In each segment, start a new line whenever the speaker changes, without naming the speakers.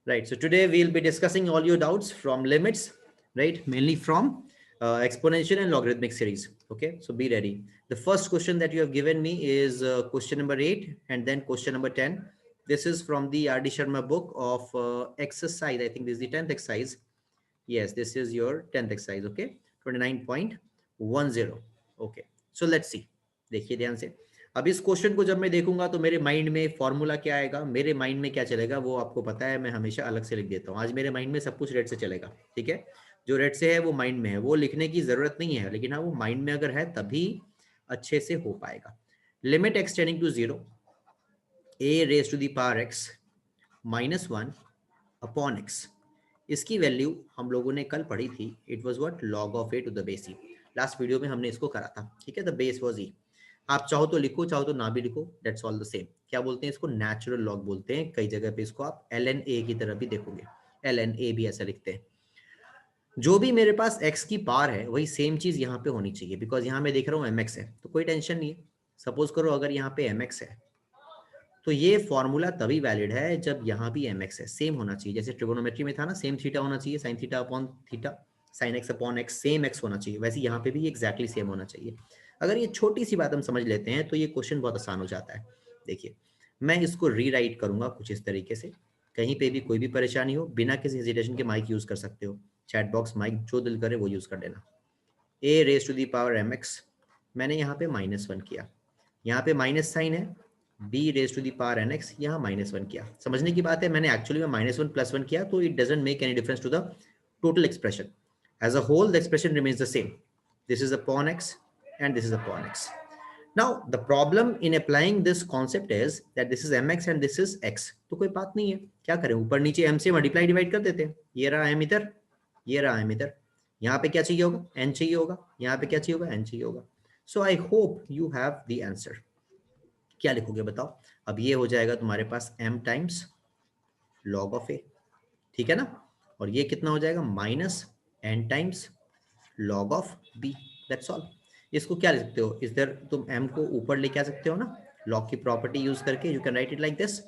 Right. So today we'll be discussing all your doubts from limits, right? Mainly from exponential and logarithmic series. Okay. So be ready. The first question that you have given me is question number 8 and then question number 10. This is from the R.D. Sharma book of exercise. I think this is the 10th exercise. Yes, this is your 10th exercise. Okay. 29.10. Okay. So let's see. देखिए ध्यान से। अब इस question को जब मैं देखूंगा तो मेरे माइंड में फॉर्मूला क्या आएगा, मेरे माइंड में क्या चलेगा वो आपको पता है, मैं हमेशा अलग से लिख देता हूँ। आज मेरे माइंड में सब कुछ रेड से चलेगा, ठीक है। जो रेड से है वो माइंड में है, वो लिखने की जरूरत नहीं है, लेकिन हाँ वो माइंड में अगर है तभी अच्छे से हो पाएगा। Limit x tending to 0 a raise to the power x -1 upon x. इसकी वैल्यू हम लोगों ने कल पढ़ी थी, it was what, log of a to the base e. Last video में हमने इसको करा था, ठीक है। The base was e. आप चाहो तो लिखो, चाहो तो ना भी लिखो, दैट्स ऑल द सेम। क्या बोलते हैं इसको, नेचुरल लॉग बोलते हैं। कई जगह पे इसको आप ln a की तरह भी देखोगे, ln a भी ऐसा लिखते हैं। जो भी मेरे पास x की पावर है वही सेम चीज यहाँ पे होनी चाहिए, बिकॉज यहाँ मैं देख रहा हूँ mx है, तो कोई टेंशन नहीं है। सपोज करो अगर यहाँ पे mx है तो ये फॉर्मूला तभी वैलिड है जब यहाँ भी mx है, सेम होना चाहिए। जैसे ट्रिगोनोमेट्री में था ना, सेम थीटा होना चाहिए, sine theta upon theta, sine x upon x, same x होना चाहिए, वैसे यहाँ पे भी एग्जैक्टली सेम होना चाहिए। अगर ये छोटी सी बात हम समझ लेते हैं तो ये क्वेश्चन बहुत आसान हो जाता है। देखिए मैं इसको रीराइट करूंगा कुछ इस तरीके से, कहीं पे भी कोई भी परेशानी हो बिना किसी हेजिटेशन के माइक यूज कर सकते हो, चैट बॉक्स माइक जो दिल करे वो यूज कर लेना। A raise to the power M X, मैंने यहाँ पे -1 किया, यहाँ पे माइनस साइन है, B raise to the power N X, यहाँ -1 किया। समझने की बात है, मैंने एक्चुअली में -1 +1 किया, तो it doesn't make any difference to the total expression. As a whole the expression remains the same. This is upon x and this is upon x. Now the problem in applying this concept is that this is mx and this is x, तो कोई बात नहीं है, क्या करें, ऊपर नीचे m से मल्टीप्लाई डिवाइड कर देते हैं। ये रहा m इधर, ये रहा m इधर, यहाँ पे क्या चाहिए होगा, n चाहिए होगा, यहाँ पे क्या चाहिए होगा, n चाहिए होगा। So I hope you have the answer. क्या लिखोगे बताओ। अब ये हो जाएगा तुम्हारे पास m times log of a, ठीक है ना, और ये कितना हो जाएगा, -n times log of b, that's all. इसको क्या लिख सकते हो, इधर तुम m को ऊपर लेके आ सकते हो ना, log की प्रॉपर्टी यूज करके, you can write it like this,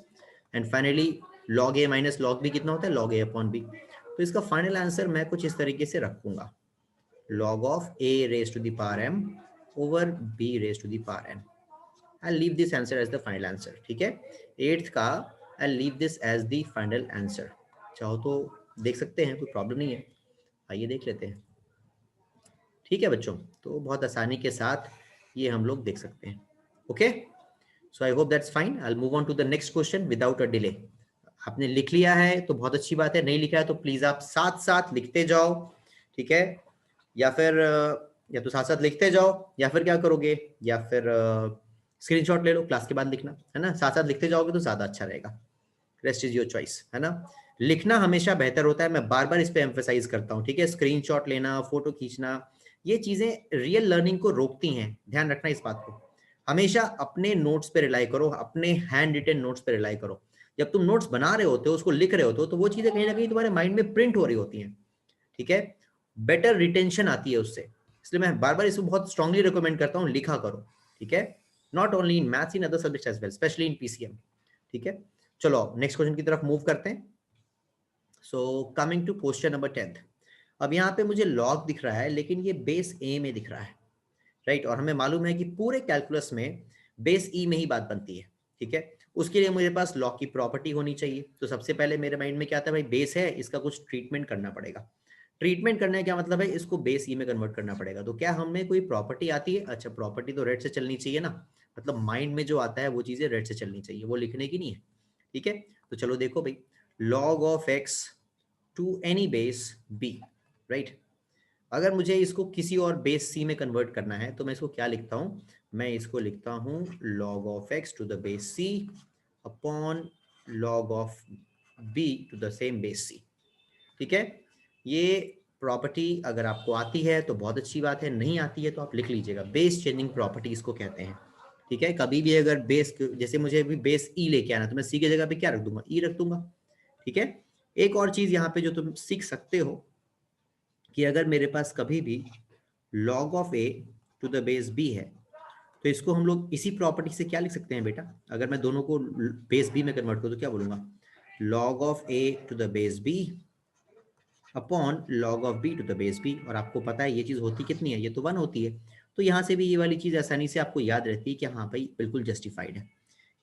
and finally log a minus log b कितना होता है, log a अपॉन b। तो इसका फाइनल आंसर मैं कुछ इस तरीके से रखूंगा, log of a raise to the power m over b raise to the power n। I'll leave this answer as the final answer, ठीक है। 8th का I'll leave this as the final answer। चाहो तो देख सकते हैं, कोई problem नहीं है, आइए देख लेते हैं, ठीक है बच्चों। तो बहुत आसानी के साथ ये हम लोग देख सकते हैं। Okay, so I hope that's fine. I move on to the next question without a delay. आपने लिख लिया है तो बहुत अच्छी बात है, नहीं लिखा है तो प्लीज आप साथ साथ लिखते जाओ, ठीक है। या फिर या तो साथ साथ लिखते जाओ, या फिर क्या करोगे, या फिर स्क्रीनशॉट ले लो, क्लास के बाद लिखना है ना। साथ साथ लिखते जाओगे तो ज्यादा अच्छा रहेगा, रेस्ट इज योर चॉइस, है ना। लिखना हमेशा बेहतर होता है, मैं बार बार इस पे एम्फेसाइज करता हूँ, ठीक है। स्क्रीनशॉट लेना, फोटो खींचना, ये चीजें रियल लर्निंग को रोकती हैं, ध्यान रखना इस बात को। हमेशा अपने नोट्स पे रिलाई करो, अपने हैंड रिटन नोट्स पे रिलाई करो। जब तुम नोट्स बना रहे होते हो, उसको लिख रहे होते हो, तो वो चीजें कहीं ना कहीं तुम्हारे माइंड में प्रिंट हो रही होती हैं, ठीक है। बेटर रिटेंशन आती है उससे, इसलिए मैं बार बार इसको बहुत स्ट्रांगली रिकमेंड करता हूँ, लिखा करो, ठीक है। Not only in maths, in other subjects as well, specially in PCM, ठीक है। चलो नेक्स्ट क्वेश्चन की तरफ मूव करते हैं। So coming to question number 10। अब यहाँ पे मुझे लॉग दिख रहा है, लेकिन ये बेस ए में दिख रहा है, राइट। और हमें मालूम है कि पूरे कैलकुलस में बेस ई में ही बात बनती है, ठीक है। उसके लिए मुझे पास लॉग की प्रॉपर्टी होनी चाहिए। तो सबसे पहले मेरे माइंड में क्या आता है, भाई बेस है, इसका कुछ ट्रीटमेंट करना पड़ेगा। ट्रीटमेंट करने का क्या मतलब है, इसको बेस ई में कन्वर्ट करना पड़ेगा। तो क्या हमें कोई प्रॉपर्टी आती है, अच्छा प्रॉपर्टी तो रेड से चलनी चाहिए ना, मतलब माइंड में जो आता है वो चीजें रेड से चलनी चाहिए, वो लिखने की नहीं है, ठीक है। तो चलो देखो भाई, log of x to any base b, right. अगर मुझे इसको किसी और बेस c में कन्वर्ट करना है तो मैं इसको क्या लिखता हूं, मैं इसको लिखता हूं log of x to the base c upon log of b to the same base c, ठीक है। ये प्रॉपर्टी अगर आपको आती है तो बहुत अच्छी बात है, नहीं आती है तो आप लिख लीजिएगा, बेस चेंजिंग प्रॉपर्टी इसको कहते हैं, ठीक है। कभी भी अगर बेस, जैसे मुझे अभी बेस ई लेके आना, तो मैं सी की जगह पे क्या रख दूंगा, ई रख दूंगा, ठीक है। एक और चीज यहाँ पे जो तुम सीख सकते हो कि अगर मेरे पास कभी भी log of a to the base b है, तो इसको हम लोग इसी प्रॉपर्टी से क्या लिख सकते हैं बेटा, अगर मैं दोनों को बेस b में कन्वर्ट करूँ तो क्या बोलूंगा, log of a to the base b upon log of b to the base b, और आपको पता है ये चीज होती कितनी है, ये तो 1 होती है। तो यहाँ से भी ये वाली चीज आसानी से आपको याद रहती है कि हाँ भाई बिल्कुल जस्टिफाइड है,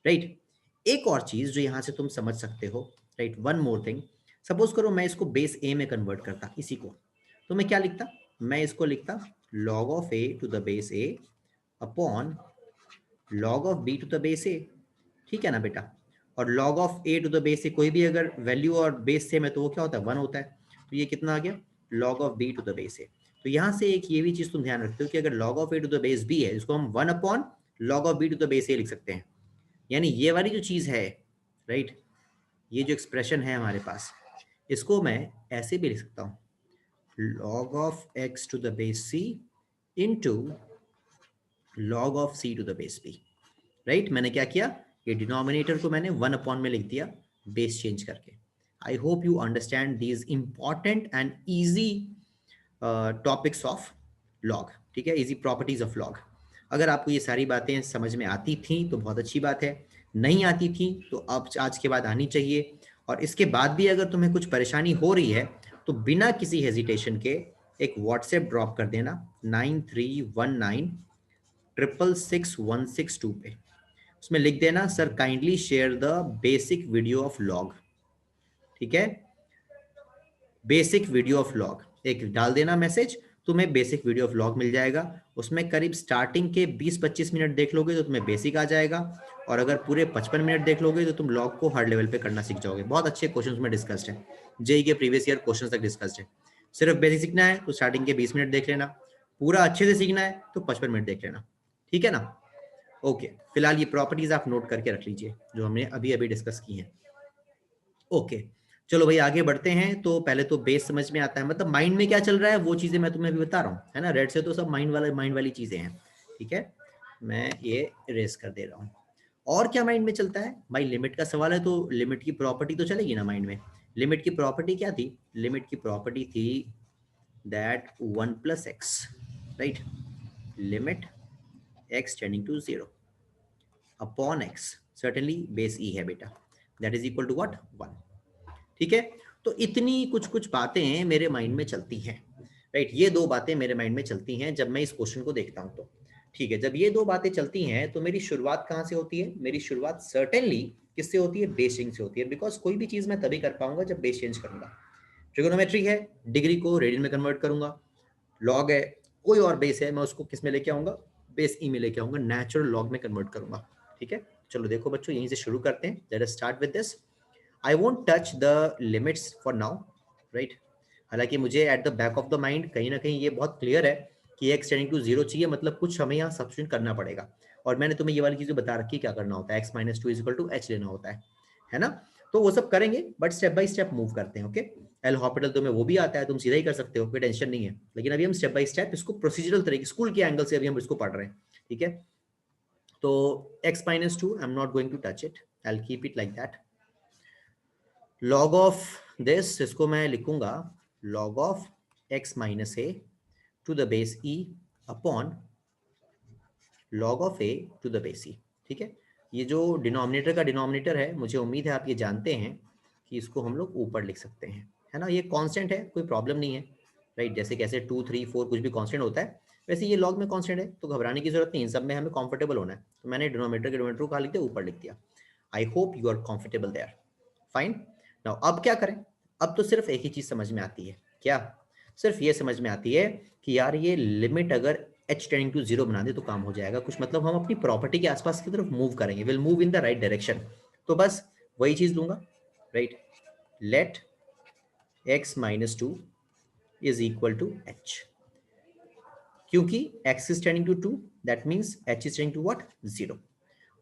राइट। एक और चीज जो यहाँ से तुम समझ सकते हो, right, one more thing. Suppose करो मैं इसको बेस ए में कन्वर्ट करता इसी को, तो मैं क्या लिखता, मैं इसको लिखता log of a to the base a upon log of b to the base a, ठीक है ना बेटा। और log of a to the base a कोई भी अगर वैल्यू और बेस सेम है तो वो क्या होता है, 1 होता है। तो ये कितना आ गया, log of b to the base a। तो यहाँ से एक ये भी चीज तुम ध्यान रखते हो कि अगर log of a to the base b है, इसको हम 1 upon log of b to the base a लिख सकते हैं। यानी ये वाली जो चीज है, राइट, ये जो एक्सप्रेशन है हमारे पास, इसको मैं ऐसे भी लिख सकता हूँ, log of x to the base c into log of c to the base b, right. मैंने क्या किया, ये डिनोमिनेटर को मैंने 1 अपॉन में लिख दिया बेस चेंज करके। आई hope you understand these important and easy topics of log, ठीक है, इजी प्रॉपर्टीज ऑफ लॉग। अगर आपको ये सारी बातें समझ में आती थी तो बहुत अच्छी बात है, नहीं आती थी तो अब आज के बाद आनी चाहिए। और इसके बाद भी अगर तुम्हें कुछ परेशानी हो रही है तो बिना किसी हेजिटेशन के एक व्हाट्सएप ड्रॉप कर देना 9319666162 पे। उसमें लिख देना sir kindly share the basic video of log, ठीक है, बेसिक वीडियो ऑफ लॉग एक डाल देना मैसेज, तुम्हें बेसिक वीडियो ऑफ लॉग मिल जाएगा। उसमें करीब स्टार्टिंग के 20-25 मिनट देख लोगे तो तुम्हें बेसिक आ जाएगा, और अगर पूरे 55 मिनट देख लोगे तो तुम लॉग को हर लेवल पे करना सीख जाओगे। बहुत अच्छे क्वेश्चन उसमें डिस्कस्ड है, जेई के प्रीवियस ईयर क्वेश्चन तक डिस्कस्ड है। सिर्फ बेसिक सीखना है तो स्टार्टिंग के 20 मिनट देख लेना, पूरा अच्छे से सीखना है तो 55 मिनट देख लेना, ठीक है ना। ओके, फिलहाल ये प्रॉपर्टीज आप नोट करके रख लीजिए जो हमने अभी अभी डिस्कस की हैं। ओके, चलो भाई आगे बढ़ते हैं। तो पहले तो बेस समझ में आता है, मतलब माइंड में क्या चल रहा है वो चीजें मैं तुम्हें अभी बता रहा हूँ, है ना। रेड से तो सब माइंड वाली चीजें हैं, ठीक है। मैं ये इरेज कर दे रहा हूँ। और क्या माइंड में चलता है भाई, लिमिट का सवाल है तो लिमिट की प्रॉपर्टी तो चलेगी ना माइंड में। लिमिट की प्रॉपर्टी क्या थी, लिमिट की प्रॉपर्टी थी that 1 + x, right, limit x tending to 0 upon x, certainly base e है बेटा, that is equal to what, 1, ठीक है। तो इतनी कुछ कुछ बातें मेरे माइंड में चलती हैं, राइट। ये दो बातें मेरे माइंड में चलती हैं जब मैं इस क्वेश्चन को देखता हूं तो, ठीक है। जब ये दो बातें चलती हैं तो मेरी शुरुआत कहाँ से होती है, मेरी शुरुआत सर्टेनली किससे होती है, बेस चेंज से होती है। बिकॉज कोई भी चीज मैं तभी कर पाऊंगा जब बेस चेंज करूंगा। ट्रिगोनोमेट्री है, डिग्री को रेडियन में कन्वर्ट करूंगा। लॉग है, कोई और बेस है, मैं उसको किस में लेके आऊंगा, बेस ई में लेके आऊंगा, नेचुरल लॉग में कन्वर्ट करूंगा, ठीक है। चलो देखो बच्चों, यहीं से शुरू करते हैं। Let us start with this. I won't touch the limits for now, right? हालांकि मुझे at the back of the mind कहीं ना कहीं ये बहुत क्लियर है कि x टेंडिंग टू 0 चाहिए, मतलब कुछ हमें यहाँ सब्स्टिट्यूट करना पड़ेगा। और मैंने तुम्हें ये वाली चीजें बता रखी क्या करना होता है, x - 2 = h लेना होता है ना। तो वो सब करेंगे, but step by step move करते हैं। ओके, एल हॉपिटल तुम्हें वो भी आता है, तुम सीधा ही कर सकते हो, कोई टेंशन नहीं है। लेकिन अभी हम स्टेप बाय स्टेप इसको प्रोसीजरल तरीके, स्कूल के एंगल से अभी हम इसको पढ़ रहे हैं, ठीक है। तो x - 2 I am not going to touch it, I will keep it like that. log of this, इसको मैं लिखूंगा log of x - a to the base e upon log of a to the base e, ठीक है। ये जो denominator का denominator है, मुझे उम्मीद है आप ये जानते हैं कि इसको हम लोग ऊपर लिख सकते हैं, है ना। ये कांस्टेंट है, कोई प्रॉब्लम नहीं है, राइट। जैसे कैसे 2, 3, 4 कुछ भी कांस्टेंट होता है, वैसे ये लॉग में कांस्टेंट है, तो घबराने की जरूरत नहीं, इन सब में हमें कंफर्टेबल होना है। तो मैंने डिनोमिनेटर के डिनोमिनेटर को कहा लिख दिया, ऊपर लिख दिया। I hope you are comfortable there, fine. Now अब क्या करें, अब तो सिर्फ एक ही चीज समझ में आती है, क्या, सिर्फ ये समझ में आती है कि यार ये लिमिट अगर h टेंडिंग टू 0 बना दे तो काम हो जाएगा कुछ, मतलब हम अपनी प्रॉपर्टी के आसपास की तरफ मूव करेंगे, will move in the right direction. तो बस वही चीज लूंगा, right, let x - 2 is equal to h, क्योंकि x is tending to 2, that means h is tending to what, 0।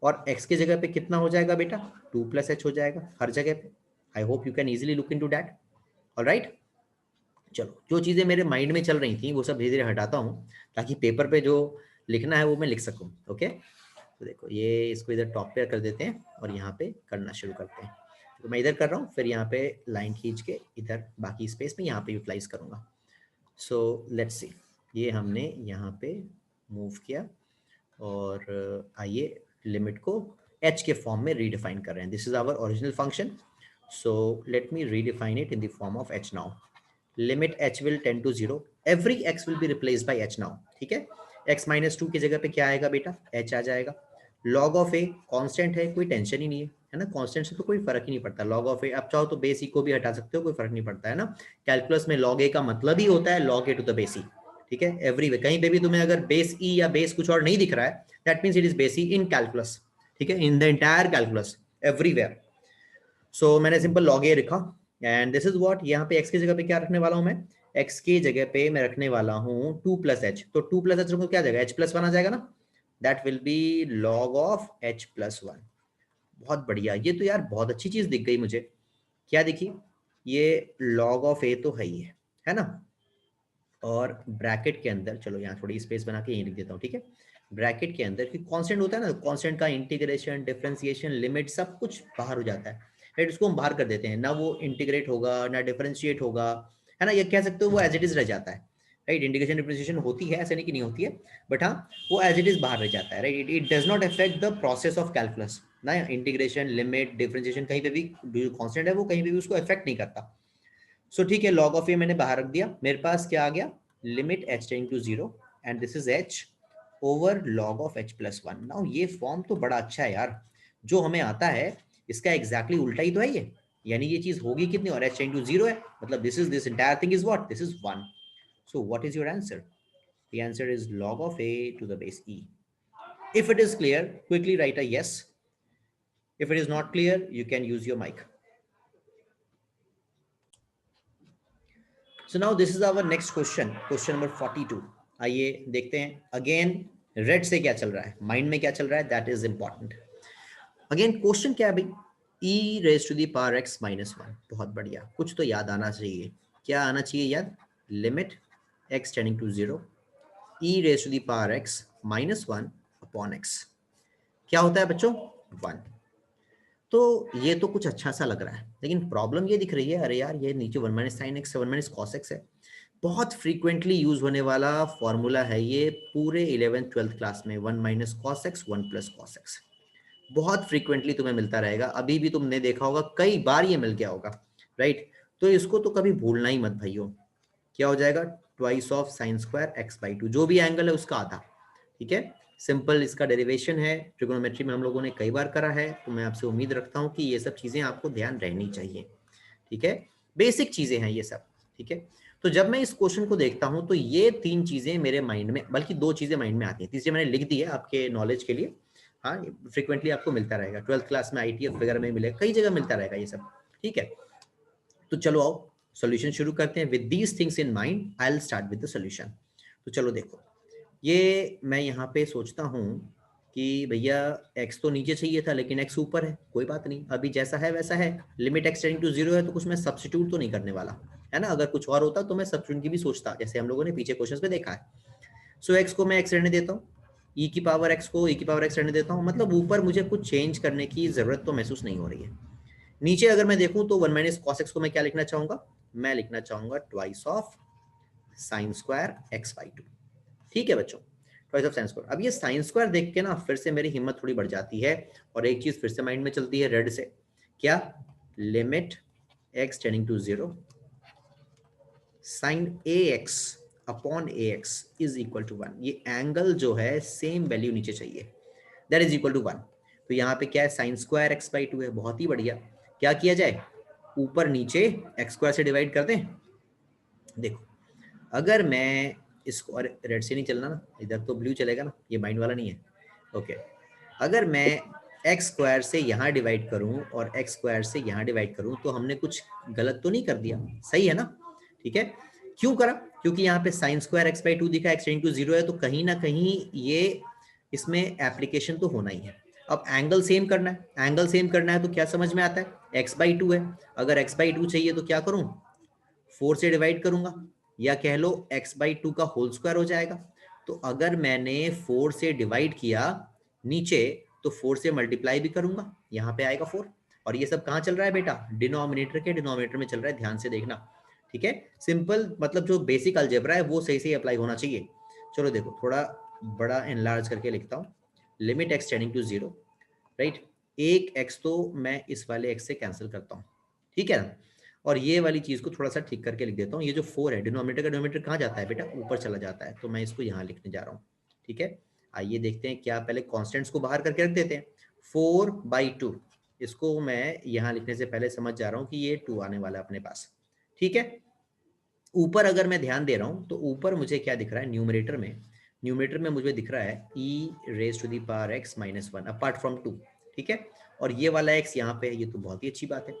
और x के जगह पे कितना हो जाएगा बेटा, 2 + h हो जाएगा हर जगह पे। आई hope you can easily look into that, alright. चलो, जो चीजें मेरे माइंड में चल रही थी वो सब धीरे धीरे हटाता हूँ, ताकि पेपर पे जो लिखना है वो मैं लिख सकूँ। ओके, तो देखो ये इसको इधर टॉप पे कर देते हैं और यहाँ पे करना शुरू करते हैं। तो मैं इधर कर रहा हूँ, फिर यहाँ पे लाइन खींच के इधर बाकी स्पेस में यहाँ पे यूटिलाइज करूंगा। सो लेट्स सी, ये हमने यहाँ पे मूव किया, और आइए लिमिट को h के फॉर्म में रीडिफाइन कर रहे हैं। This is our original function, So let me redefine it in the form of h now. Limit h will tend to 0. Every x will be replaced by h now. ठीक है, x minus 2 की जगह पे क्या आएगा बेटा, h आ जाएगा. log of a constant है, कोई टेंशन ही नहीं है ना, कांस्टेंट से तो कोई फर्क ही नहीं पड़ता. log of a आप चाहो तो बेस e को भी हटा सकते हो, कोई फर्क नहीं पड़ता है ना. कैलकुलस में log a का मतलब ही होता है log a to the base e. ठीक है, एवरीवे कहीं पे भी तुम्हें अगर बेस e या बेस कुछ और नहीं दिख रहा है, that means it is base e in calculus. ठीक है, in the entire calculus everywhere. So मैंने सिंपल लॉग ए लिखा एंड दिस इज व्हाट. यहाँ पे x की जगह पे क्या रखने वाला हूँ मैं, x की जगह पे मैं रखने वाला हूँ 2 प्लस एच. तो 2 प्लस एच क्या आ जाएगा, h प्लस 1 आ जाएगा ना. That will be log of h plus 1. बहुत बढ़िया, ये तो यार बहुत अच्छी चीज दिख गई मुझे. क्या दिखी, ये लॉग ऑफ a तो है ना. और ब्रैकेट के अंदर, चलो यहाँ थोड़ी स्पेस बना के यहीं लिख देता हूँ. ठीक है, ब्रैकेट के अंदर कि कांस्टेंट होता है ना, कांस्टेंट का इंटीग्रेशन, डिफरेंशिएशन, लिमिट सब कुछ बाहर हो जाता है. राइट, उसको हम बाहर कर देते हैं ना, वो इंटीग्रेट होगा ना डिफरेंशिएट होगा, है ना. ये कह सकते हो वो एज इट इज रह जाता है. राइट, इंटीग्रेशन डिफरेंशिएशन होती है, ऐसे नहीं कि नहीं होती है, बट हाँ वो एज इट इज बाहर रह जाता है. Right, it does not affect the process of calculus ना. इंटीग्रेशन, लिमिट, डिफरेंशिएशन कहीं पे भी जो कांस्टेंट है वो कहीं पे भी उसको अफेक्ट नहीं करता. सो ठीक है, लॉग ऑफ ए मैंने बाहर रख दिया. मेरे पास क्या आ गया, limit h tending to 0 and this is h over log of h plus 1. Now ये फॉर्म तो बड़ा अच्छा है यार, जो हमें आता है इसका एग्जैक्टली उल्टा ही तो है ये. यानी ये चीज होगी कितनी, और h टेंडिंग टू 0 है, मतलब this entire thing is what, this is 1. So what is your answer, the answer is log of a to the base e. If it is clear, quickly write a yes. If it is not clear, you can use your mic. So now this is our next question, question number 42. आइए देखते हैं again red से क्या चल रहा है, mind में क्या चल रहा है, that is important. Again question क्या है भाई, e raise to the power x minus 1. बहुत बढ़िया, कुछ तो याद आना चाहिए. क्या आना चाहिए याद, limit x tending to 0 e raise to the power x minus 1 upon x. क्या होता है बच्चों, 1. तो ये तो कुछ अच्छा सा लग रहा है, लेकिन प्रॉब्लम ये दिख रही है, अरे यार ये नीचे 1 minus sine x 1 minus cos x है. बहुत फ्रीक्वेंटली यूज होने वाला फॉर्मूला है ये पूरे 11th 12th क्लास में, 1 minus cos x 1 plus cos x. बहुत फ्रीक्वेंटली तुम्हें मिलता रहेगा, अभी भी तुमने देखा होगा, कई बार ये मिल गया होगा. राइट, तो इसको तो कभी भूलना ही मत भाइयों. क्या हो जाएगा, twice of sine square x by 2, जो भी एंगल है उसका आधा. ठीक है, सिंपल इसका डेरिवेशन है, ट्रिगोनोमेट्री में हम लोगों ने कई बार करा है, तो मैं आपसे उम्मीद रखता हूँ कि ये सब चीजें आपको ध्यान रहनी चाहिए. ठीक है, बेसिक चीजें हैं ये सब. ठीक है, तो जब मैं इस क्वेश्चन को देखता हूं तो ये 3 चीजें मेरे माइंड में, बल्कि 2 चीजें माइंड में आती हैं, तीसरी मैंने लिख दी है आपके नॉलेज के लिए. हाँ, फ्रीक्वेंटली आपको मिलता रहेगा, 12th क्लास में ITF वगैरह में मिलेगा, कई जगह मिलता रहेगा ये सब. ठीक है, तो चलो आओ सॉल्यूशन शुरू करते हैं. With these things in mind I will start with the solution. तो चलो देखो, ये मैं यहाँ पे सोचता हूँ कि भैया x तो नीचे चाहिए था लेकिन x ऊपर है, कोई बात नहीं, अभी जैसा है वैसा है. लिमिट x टेंडिंग टू 0 है, तो कुछ मैं सब्स्टिट्यूट तो नहीं करने वाला, है ना. अगर कुछ और होता तो मैं सब्स्टिट्यूट की भी सोचता, जैसे हम लोगों ने पीछे क्वेश्चंस में देखा है. सो x को मैं x रहने देता हूँ, e की पावर x को e की पावर x रहने देता हूँ. मतलब ऊपर मुझे कुछ चेंज करने की जरूरत तो महसूस नहीं हो रही है. नीचे अगर मैं देखूं तो 1 माइनस कॉस एक्स को मैं क्या लिखना चाहूंगा, मैं लिखना चाहूंगा twice of sine square x by 2. ठीक है बच्चों, ट्वाइस ऑफ साइन स्क्वायर. अब ये साइन स्क्वायर देख के ना फिर से मेरी हिम्मत थोड़ी बढ़ जाती है, और एक चीज फिर से माइंड में चलती है रेड से, क्या, limit x tending to 0 sine a x upon a x is equal to 1. ये एंगल जो है सेम वैल्यू नीचे चाहिए, दैट इज इक्वल टू 1. तो यहाँ पे क्या है, साइन स्क्वायर एक्स बाई 2 है. बहुत ही बढ़िया, क्या किया जाए, ऊपर नीचे एक्स स्क्वायर से डिवाइड कर दें. देखो, अगर मैं इसको, और रेड से नहीं चलना ना, इधर तो ब्लू चलेगा ना, ये माइंड वाला नहीं है. ओके, अगर मैं एक्स स्क्वायर से यहाँ डिवाइड करूँ और एक्स स्क्वायर से यहाँ डिवाइड करूँ, तो हमने कुछ गलत तो नहीं कर दिया, सही है ना. ठीक है, क्यों करा, क्योंकि यहाँ पे साइन स्क्वायर एक्स बाई 2 दिखा, एक्स टेंडिंग टू 0 है, तो कहीं ना कहीं ये इसमें एप्लीकेशन तो होना ही है. अब एंगल सेम करना है, एंगल सेम करना है तो क्या समझ में आता है, एक्स बाई 2 है, अगर एक्स बाई 2 चाहिए तो क्या करूँ, 4 से डिवाइड करूंगा, या कह लो x बाई 2 का होल स्क्वायर हो जाएगा. तो अगर मैंने 4 से डिवाइड किया नीचे, तो 4 से मल्टीप्लाई भी करूंगा, यहाँ पे आएगा 4. और ये सब कहाँ चल रहा है बेटा, डिनोमिनेटर के डिनोमिनेटर में चल रहा है, ध्यान से देखना. ठीक है, सिंपल, मतलब जो बेसिक अलजेब्रा है वो सही से अप्लाई होना चाहिए. चलो देखो, थोड़ा बड़ा एनलार्ज करके लिखता हूँ. Limit x tending to 0, right. एक x तो मैं इस वाले x से कैंसिल करता हूँ, ठीक है ना। और ये वाली चीज को थोड़ा सा ठीक करके लिख देता हूँ, ये जो 4 है डिनोमिनेटर का डिनोमिनेटर कहाँ जाता है बेटा, ऊपर चला जाता है, तो मैं इसको यहाँ लिखने जा रहा हूँ। ठीक है, आइए देखते हैं क्या, पहले कॉन्स्टेंट्स को बाहर करके रख देते हैं। 4/2 इसको मैं यहाँ लिखने से पहले समझ जा रहा हूँ कि ये 2 आने वाला है अपने पास। ठीक है, ऊपर अगर मैं ध्यान दे रहा हूँ तो ऊपर मुझे क्या दिख रहा है, न्यूमरेटर में मुझे दिख रहा है e⁻x-1 अपार्ट फ्रॉम 2। ठीक है, और ये वाला x यहाँ पे है, ये तो बहुत ही अच्छी बात है,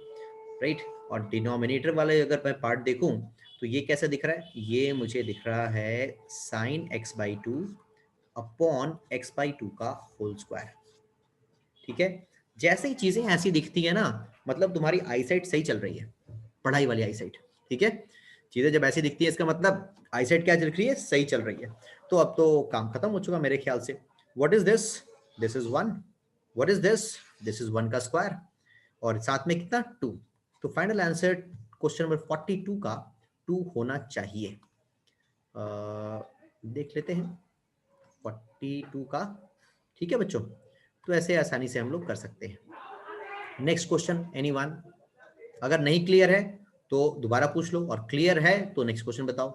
राइट। और डिनोमिनेटर वाले अगर मैं पार्ट देखूं तो ये कैसा दिख रहा है, ये मुझे दिख रहा है sin x/2 अपॉन x/2 का होल स्क्वायर। ठीक है, जैसे ही चीजें ऐसी दिखती है ना, मतलब तुम्हारी आईसाइट सही चल रही है, पढ़ाई वाली आईसाइट। ठीक है, चीजें जब ऐसी दिखती है इसका मतलब आईसाइट क्या चल रही है, सही चल रही है। तो अब तो काम खत्म हो चुका मेरे ख्याल से। What is this, this is 1। What is this, this is 1 का स्क्वायर, और साथ में कितना 2। तो फाइनल आंसर क्वेश्चन नंबर 42 का 2 होना चाहिए। देख लेते हैं 42 का। ठीक है बच्चों, तो ऐसे आसानी से हम लोग कर सकते हैं। नेक्स्ट क्वेश्चन एनीवन, अगर नहीं क्लियर है तो दोबारा पूछ लो, और क्लियर है तो नेक्स्ट क्वेश्चन बताओ।